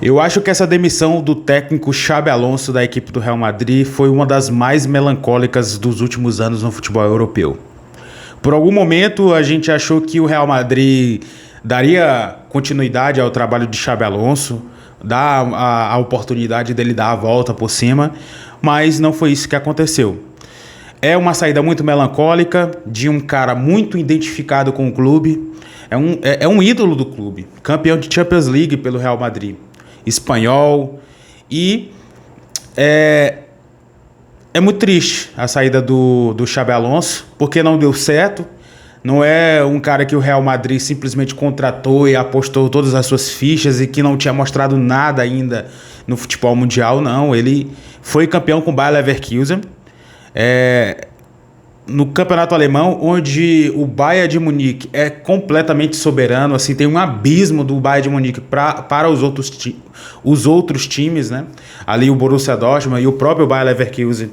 Eu acho que essa demissão do técnico Xabi Alonso da equipe do Real Madrid foi uma das mais melancólicas dos últimos anos no futebol europeu. Por algum momento a gente achou que o Real Madrid daria continuidade ao trabalho de Xabi Alonso, dar a oportunidade dele dar a volta por cima, mas não foi isso que aconteceu. É uma saída muito melancólica de um cara muito identificado com o clube, é um ídolo do clube, campeão de Champions League pelo Real Madrid, espanhol, e é muito triste a saída do Xabi Alonso, porque não deu certo. Não é um cara que o Real Madrid simplesmente contratou e apostou todas as suas fichas e que não tinha mostrado nada ainda no futebol mundial, não. Ele foi campeão com o Bayer Leverkusen, no campeonato alemão, onde o Bayern de Munique é completamente soberano, assim, tem um abismo do Bayern de Munique para os outros times, né? Ali o Borussia Dortmund e o próprio Bayer Leverkusen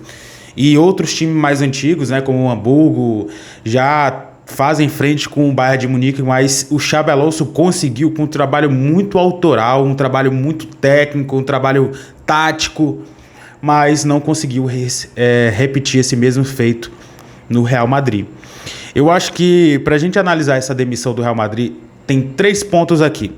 e outros times mais antigos, né, como o Hamburgo, já fazem frente com o Bayern de Munique, mas o Xabi Alonso conseguiu, com um trabalho muito autoral, um trabalho muito técnico, um trabalho tático, mas não conseguiu repetir esse mesmo feito no Real Madrid. Eu acho que, para a gente analisar essa demissão do Real Madrid, tem 3 pontos aqui.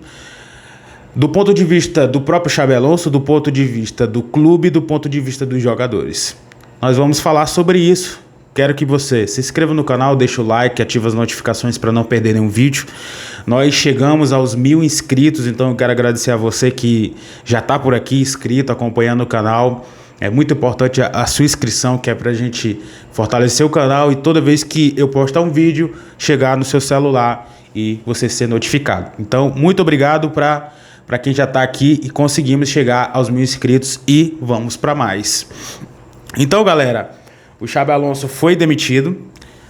Do ponto de vista do próprio Xabi Alonso, do ponto de vista do clube, do ponto de vista dos jogadores. Nós vamos falar sobre isso. Quero que você se inscreva no canal, deixe o like, ative as notificações para não perder nenhum vídeo. Nós chegamos aos 1000 inscritos, então eu quero agradecer a você que já está por aqui inscrito, acompanhando o canal. É muito importante a sua inscrição, que é para a gente fortalecer o canal e toda vez que eu postar um vídeo, chegar no seu celular e você ser notificado. Então, muito obrigado para quem já está aqui e conseguimos chegar aos 1000 inscritos e vamos para mais. Então, galera, o Xabi Alonso foi demitido,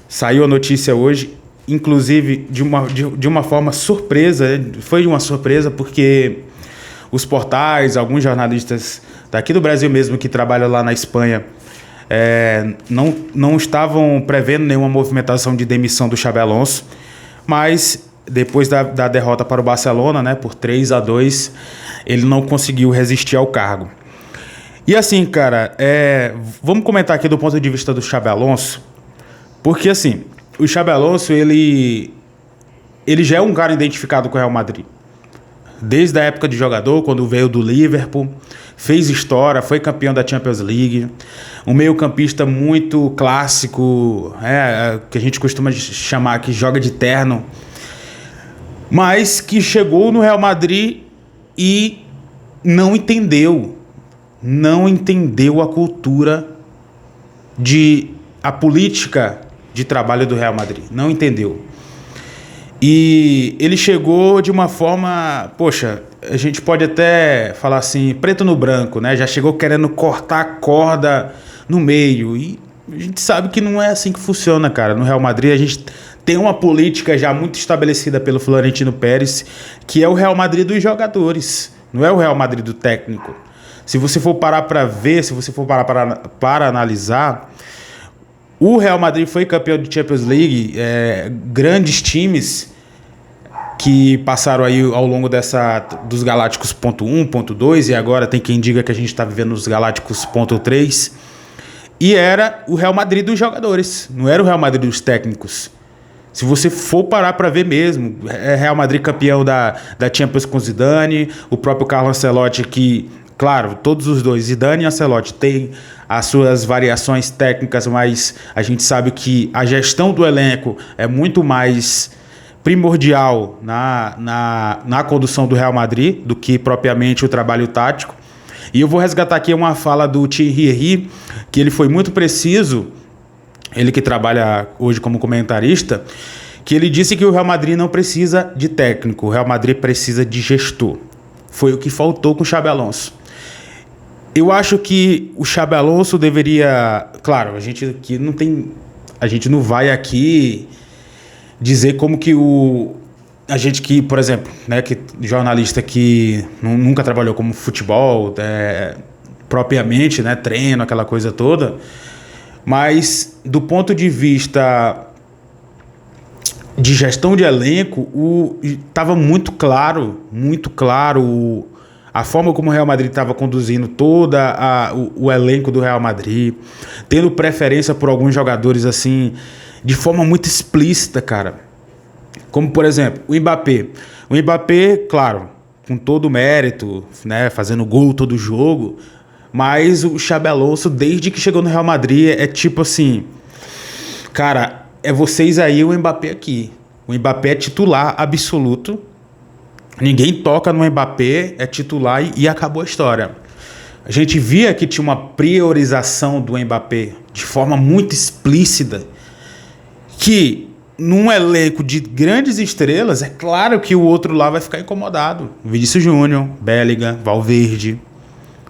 saiu a notícia hoje, inclusive de uma forma surpresa, foi uma surpresa porque os portais, alguns jornalistas daqui do Brasil mesmo que trabalham lá na Espanha, não estavam prevendo nenhuma movimentação de demissão do Xabi Alonso, mas depois da derrota para o Barcelona, né, por 3-2, ele não conseguiu resistir ao cargo. E assim, cara, vamos comentar aqui do ponto de vista do Xabi Alonso, porque assim, o Xabi Alonso, ele já é um cara identificado com o Real Madrid. Desde a época de jogador, quando veio do Liverpool, fez história, foi campeão da Champions League, um meio-campista muito clássico, que a gente costuma chamar que joga de terno, mas que chegou no Real Madrid e não entendeu a cultura a política de trabalho do Real Madrid, não entendeu. E ele chegou de uma forma, poxa, a gente pode até falar assim, preto no branco, né? Já chegou querendo cortar a corda no meio. E a gente sabe que não é assim que funciona, cara. No Real Madrid a gente tem uma política já muito estabelecida pelo Florentino Pérez, que é o Real Madrid dos jogadores, não é o Real Madrid do técnico. Se você for parar para ver, se você for parar para analisar, o Real Madrid foi campeão de Champions League, grandes times que passaram aí ao longo dos Galácticos .1, .2 e agora tem quem diga que a gente está vivendo os Galácticos .3, e era o Real Madrid dos jogadores, não era o Real Madrid dos técnicos. Se você for parar para ver mesmo, Real Madrid campeão da Champions com Zidane, o próprio Carlo Ancelotti que, claro, todos os dois, Zidane e Ancelotti, têm as suas variações técnicas, mas a gente sabe que a gestão do elenco é muito mais primordial na condução do Real Madrid do que propriamente o trabalho tático. E eu vou resgatar aqui uma fala do Thierry Henry, que ele foi muito preciso, ele que trabalha hoje como comentarista, que ele disse que o Real Madrid não precisa de técnico, o Real Madrid precisa de gestor. Foi o que faltou com o Xabi Alonso. Eu acho que o Xabi Alonso deveria... Claro, a gente não vai aqui dizer como que a gente que, por exemplo, né, que jornalista que nunca trabalhou como futebol, propriamente, né, treino, aquela coisa toda, mas do ponto de vista de gestão de elenco, estava muito claro a forma como o Real Madrid estava conduzindo o elenco do Real Madrid, tendo preferência por alguns jogadores assim, de forma muito explícita, cara. Como, por exemplo, o Mbappé. O Mbappé, claro, com todo o mérito, né, fazendo gol todo jogo, mas o Xabi Alonso, desde que chegou no Real Madrid, é tipo assim, cara, é vocês aí, o Mbappé aqui. O Mbappé é titular absoluto. Ninguém toca no Mbappé, é titular e acabou a história. A gente via que tinha uma priorização do Mbappé de forma muito explícita, que num elenco de grandes estrelas, é claro que o outro lá vai ficar incomodado. Vinícius Júnior, Bellingham, Valverde,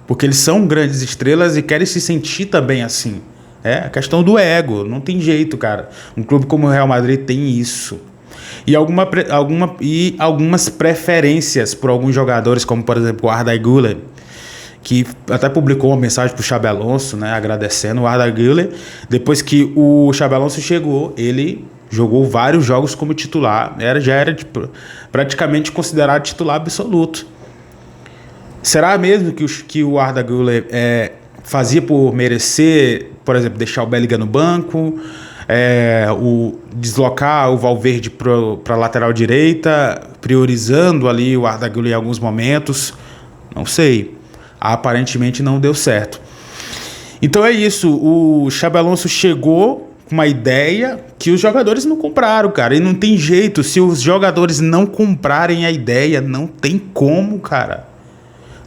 porque eles são grandes estrelas e querem se sentir também assim. É a questão do ego, não tem jeito, cara. Um clube como o Real Madrid tem isso. E algumas preferências por alguns jogadores, como por exemplo o Arda Güler, que até publicou uma mensagem pro Xabi Alonso, né, agradecendo o Arda Güler. Depois que o Xabi Alonso chegou, ele jogou vários jogos como titular, já era tipo, praticamente considerado titular absoluto. Será mesmo que o Arda Güler fazia por merecer, por exemplo, deixar o Bellingham no banco, deslocar o Valverde para a lateral direita, priorizando ali o Arda Güler em alguns momentos? Não sei. Aparentemente não deu certo. Então é isso. O Xabi Alonso chegou com uma ideia que os jogadores não compraram, cara. E não tem jeito. Se os jogadores não comprarem a ideia, não tem como, cara.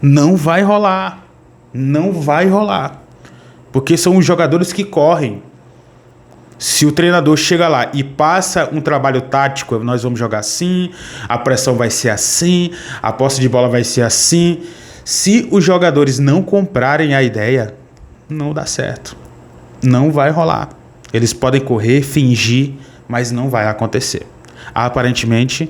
Não vai rolar. Não vai rolar. Porque são os jogadores que correm. Se o treinador chega lá e passa um trabalho tático, nós vamos jogar assim, a pressão vai ser assim, a posse de bola vai ser assim. Se os jogadores não comprarem a ideia, não dá certo. Não vai rolar. Eles podem correr, fingir, mas não vai acontecer. Aparentemente,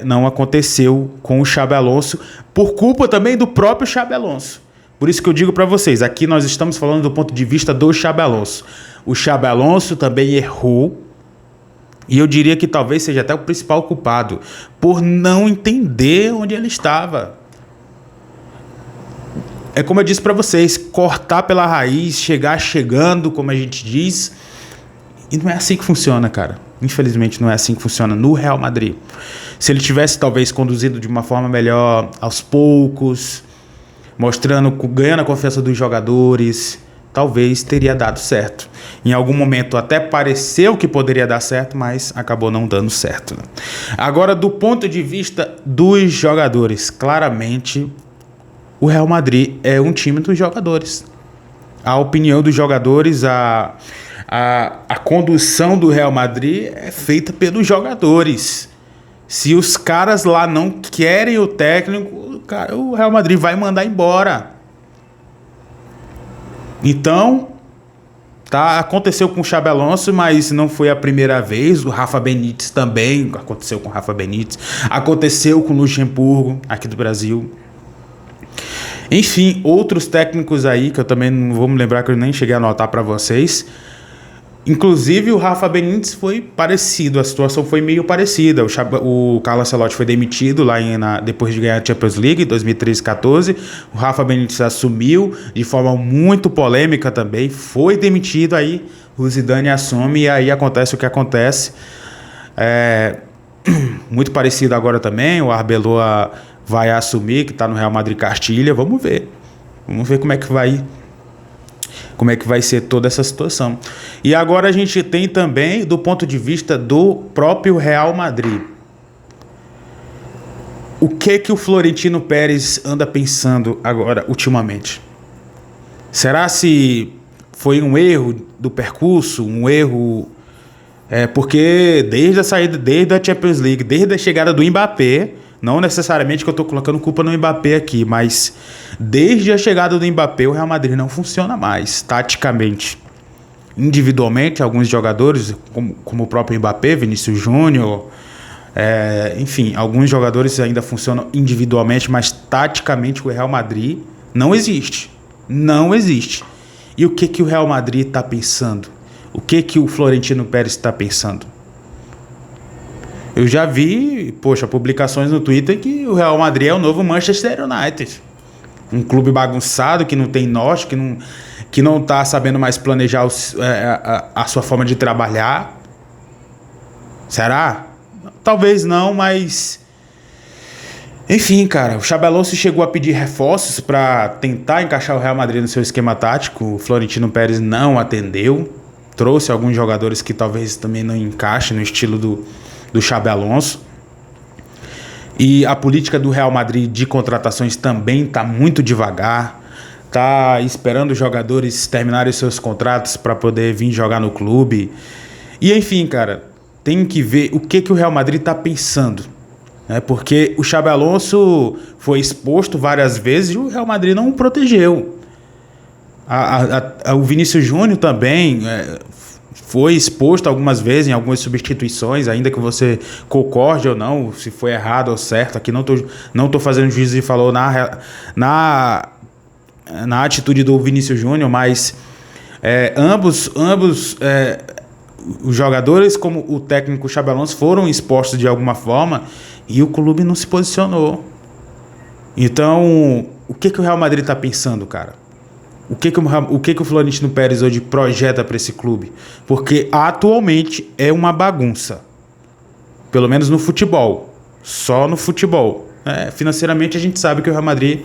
não aconteceu com o Xabi Alonso, por culpa também do próprio Xabi Alonso. Por isso que eu digo para vocês, aqui nós estamos falando do ponto de vista do Xabi Alonso. O Xabi Alonso também errou, e eu diria que talvez seja até o principal culpado, por não entender onde ele estava. É como eu disse para vocês, cortar pela raiz, chegar chegando, como a gente diz, e não é assim que funciona, cara. Infelizmente não é assim que funciona no Real Madrid. Se ele tivesse talvez conduzido de uma forma melhor, aos poucos, ganhando a confiança dos jogadores, talvez teria dado certo. Em algum momento até pareceu que poderia dar certo, mas acabou não dando certo. Agora, do ponto de vista dos jogadores, claramente o Real Madrid é um time dos jogadores. A opinião dos jogadores, a condução do Real Madrid é feita pelos jogadores. Se os caras lá não querem o técnico, cara, o Real Madrid vai mandar embora. Então, aconteceu com o Xabi Alonso, mas não foi a primeira vez. O Rafa Benítez também aconteceu com o Rafa Benítez. Aconteceu com o Luxemburgo, aqui do Brasil. Enfim, outros técnicos aí, que eu também não vou me lembrar, que eu nem cheguei a anotar para vocês. Inclusive, o Rafa Benítez foi parecido, a situação foi meio parecida. O Carlo Ancelotti foi demitido lá depois de ganhar a Champions League, em 2013-14. O Rafa Benítez assumiu de forma muito polêmica também, foi demitido, aí o Zidane assume e aí acontece o que acontece. Muito parecido agora também, o Arbeloa vai assumir, que está no Real Madrid Castilha. Vamos ver como é que vai ser toda essa situação. E agora a gente tem também, do ponto de vista do próprio Real Madrid, o que o Florentino Pérez anda pensando agora, ultimamente? Será se foi um erro do percurso, um erro... porque desde a saída, desde a Champions League, desde a chegada do Mbappé, não necessariamente que eu estou colocando culpa no Mbappé aqui, mas desde a chegada do Mbappé, o Real Madrid não funciona mais, taticamente. Individualmente, alguns jogadores, como o próprio Mbappé, Vinícius Júnior, enfim, alguns jogadores ainda funcionam individualmente, mas taticamente o Real Madrid não existe. Não existe. E o que o Real Madrid está pensando? O que o Florentino Pérez está pensando? Eu já vi, poxa, publicações no Twitter que o Real Madrid é o novo Manchester United. Um clube bagunçado, que não tem norte, que não tá sabendo mais planejar a sua forma de trabalhar. Será? Talvez não, mas... Enfim, cara, o Xabi Alonso chegou a pedir reforços para tentar encaixar o Real Madrid no seu esquema tático. O Florentino Pérez não atendeu. Trouxe alguns jogadores que talvez também não encaixem no estilo do Xabi Alonso. E a política do Real Madrid de contratações também está muito devagar. Tá esperando os jogadores terminarem seus contratos para poder vir jogar no clube. E enfim, cara, tem que ver o que o Real Madrid está pensando. Porque o Xabi Alonso foi exposto várias vezes e o Real Madrid não o protegeu. O Vinícius Júnior também foi exposto algumas vezes em algumas substituições, ainda que você concorde ou não, se foi errado ou certo. Aqui não tô fazendo juízo de valor na atitude do Vinícius Júnior, mas ambos os jogadores, como o técnico Xabi Alonso, foram expostos de alguma forma e o clube não se posicionou. Então, o que o Real Madrid está pensando, cara? O que o Florentino Pérez hoje projeta para esse clube? Porque atualmente é uma bagunça. Pelo menos no futebol. Só no futebol. Financeiramente a gente sabe que o Real Madrid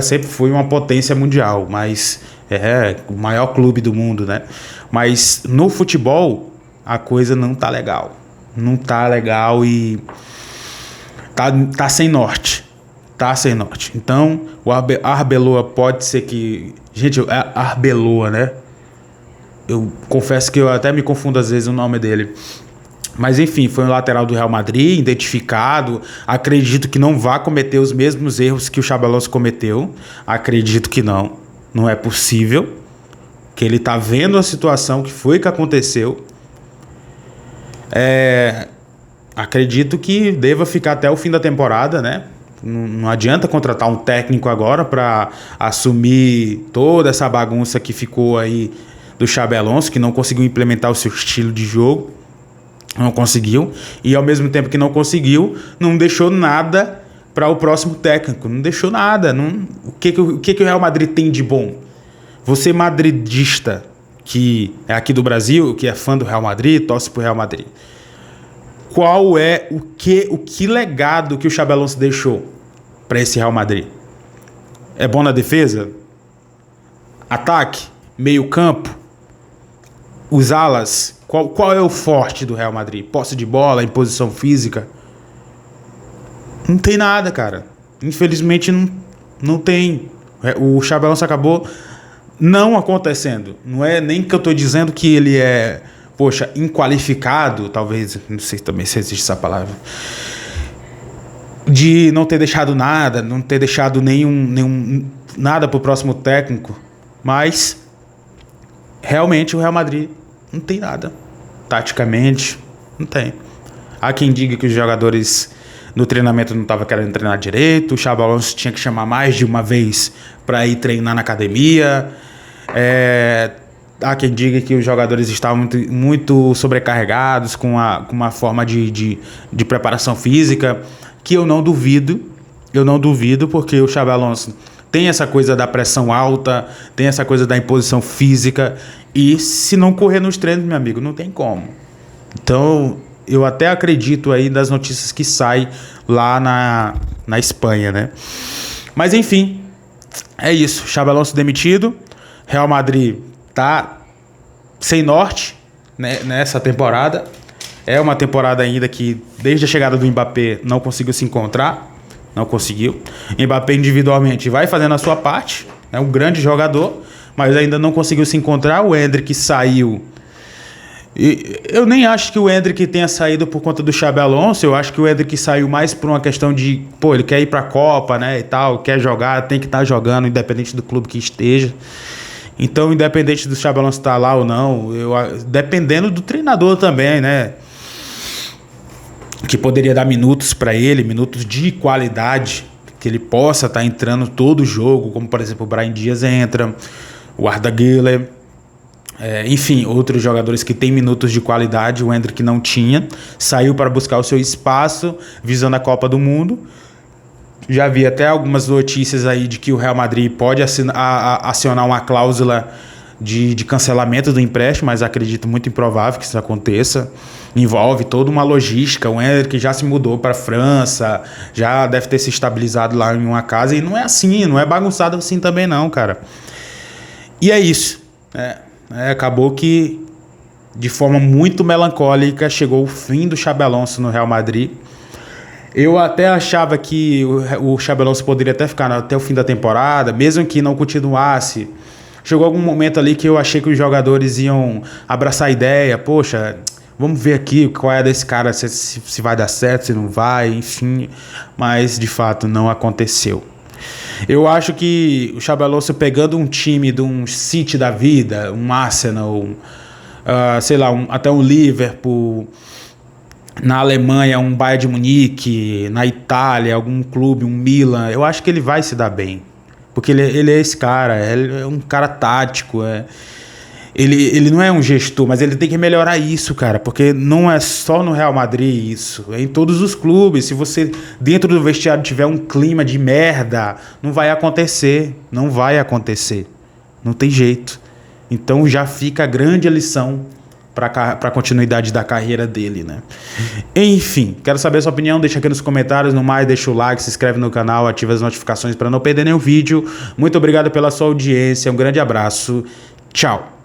sempre foi uma potência mundial, mas é o maior clube do mundo, né? Mas no futebol a coisa não tá legal. Não tá legal e tá sem norte. Tá sem norte. Então, o Arbeloa pode ser que... Gente, é Arbeloa, né? Eu confesso que eu até me confundo às vezes o nome dele. Mas enfim, foi um lateral do Real Madrid, identificado. Acredito que não vá cometer os mesmos erros que o Xabi Alonso cometeu. Acredito que não. Não é possível. Que ele tá vendo a situação, que foi que aconteceu. Acredito que deva ficar até o fim da temporada, né? Não adianta contratar um técnico agora para assumir toda essa bagunça que ficou aí do Xabi Alonso, que não conseguiu implementar o seu estilo de jogo. Não conseguiu. E ao mesmo tempo que não conseguiu, não deixou nada para o próximo técnico. Não deixou nada. O que o Real Madrid tem de bom? Você madridista, que é aqui do Brasil, que é fã do Real Madrid, torce pro Real Madrid. Qual é o que legado que o Xabi Alonso deixou para esse Real Madrid? É bom na defesa? Ataque? Meio campo? Os alas? Qual é o forte do Real Madrid? Posse de bola, imposição física? Não tem nada, cara. Infelizmente não tem. O Xabi Alonso acabou não acontecendo. Não é nem que eu tô dizendo que ele é... Poxa, inqualificado, talvez, não sei também se existe essa palavra, de não ter deixado nada, não ter deixado nenhum nada pro próximo técnico, mas realmente o Real Madrid não tem nada, taticamente, não tem. Há quem diga que os jogadores no treinamento não estavam querendo treinar direito, o Xabi Alonso tinha que chamar mais de uma vez para ir treinar na academia, há quem diga que os jogadores estavam muito sobrecarregados com uma forma de preparação física, que eu não duvido, porque o Xabi Alonso tem essa coisa da pressão alta, tem essa coisa da imposição física, e se não correr nos treinos, meu amigo, não tem como. Então, eu até acredito aí das notícias que saem lá na Espanha, né? Mas enfim, é isso. Xabi Alonso demitido, Real Madrid tá sem norte, né, nessa temporada. É uma temporada ainda que, desde a chegada do Mbappé, não conseguiu se encontrar. Não conseguiu. Mbappé individualmente vai fazendo a sua parte. É um grande jogador, mas ainda não conseguiu se encontrar. O Endrick saiu. E eu nem acho que o Endrick tenha saído por conta do Xabi Alonso. Eu acho que o Endrick saiu mais por uma questão de... ele quer ir pra Copa, né, e tal. Quer jogar, tem que estar jogando, independente do clube que esteja. Então, independente do Xabi Alonso estar lá ou não, dependendo do treinador também, né? Que poderia dar minutos para ele, minutos de qualidade, que ele possa estar entrando todo o jogo, como por exemplo o Brahim Dias entra, o Arda Güler, Enfim, outros jogadores que têm minutos de qualidade, o Endrick não tinha, saiu para buscar o seu espaço, visando a Copa do Mundo. Já vi até algumas notícias aí de que o Real Madrid pode acionar uma cláusula de cancelamento do empréstimo, mas acredito muito improvável que isso aconteça. Envolve toda uma logística. O Endrick já se mudou para a França, já deve ter se estabilizado lá em uma casa, e não é assim, não é bagunçado assim também não, cara. E é isso, acabou que, de forma muito melancólica, chegou o fim do Xabi Alonso no Real Madrid. Eu até achava que o Xabi Alonso poderia até ficar até o fim da temporada, mesmo que não continuasse. Chegou algum momento ali que eu achei que os jogadores iam abraçar a ideia, poxa, vamos ver aqui qual é desse cara, se vai dar certo, se não vai, enfim. Mas, de fato, não aconteceu. Eu acho que o Xabi Alonso pegando um time de um City da vida, um Arsenal, sei lá, até um Liverpool, na Alemanha um Bayern de Munique, na Itália algum clube, um Milan, eu acho que ele vai se dar bem. Porque ele é esse cara, ele é um cara tático, ele não é um gestor, mas ele tem que melhorar isso, cara, porque não é só no Real Madrid isso, é em todos os clubes. Se você dentro do vestiário tiver um clima de merda, não vai acontecer, não tem jeito. Então já fica a grande lição para a continuidade da carreira dele, né? Enfim, quero saber a sua opinião, deixa aqui nos comentários. No mais, deixa o like, se inscreve no canal, ativa as notificações para não perder nenhum vídeo. Muito obrigado pela sua audiência, um grande abraço, tchau!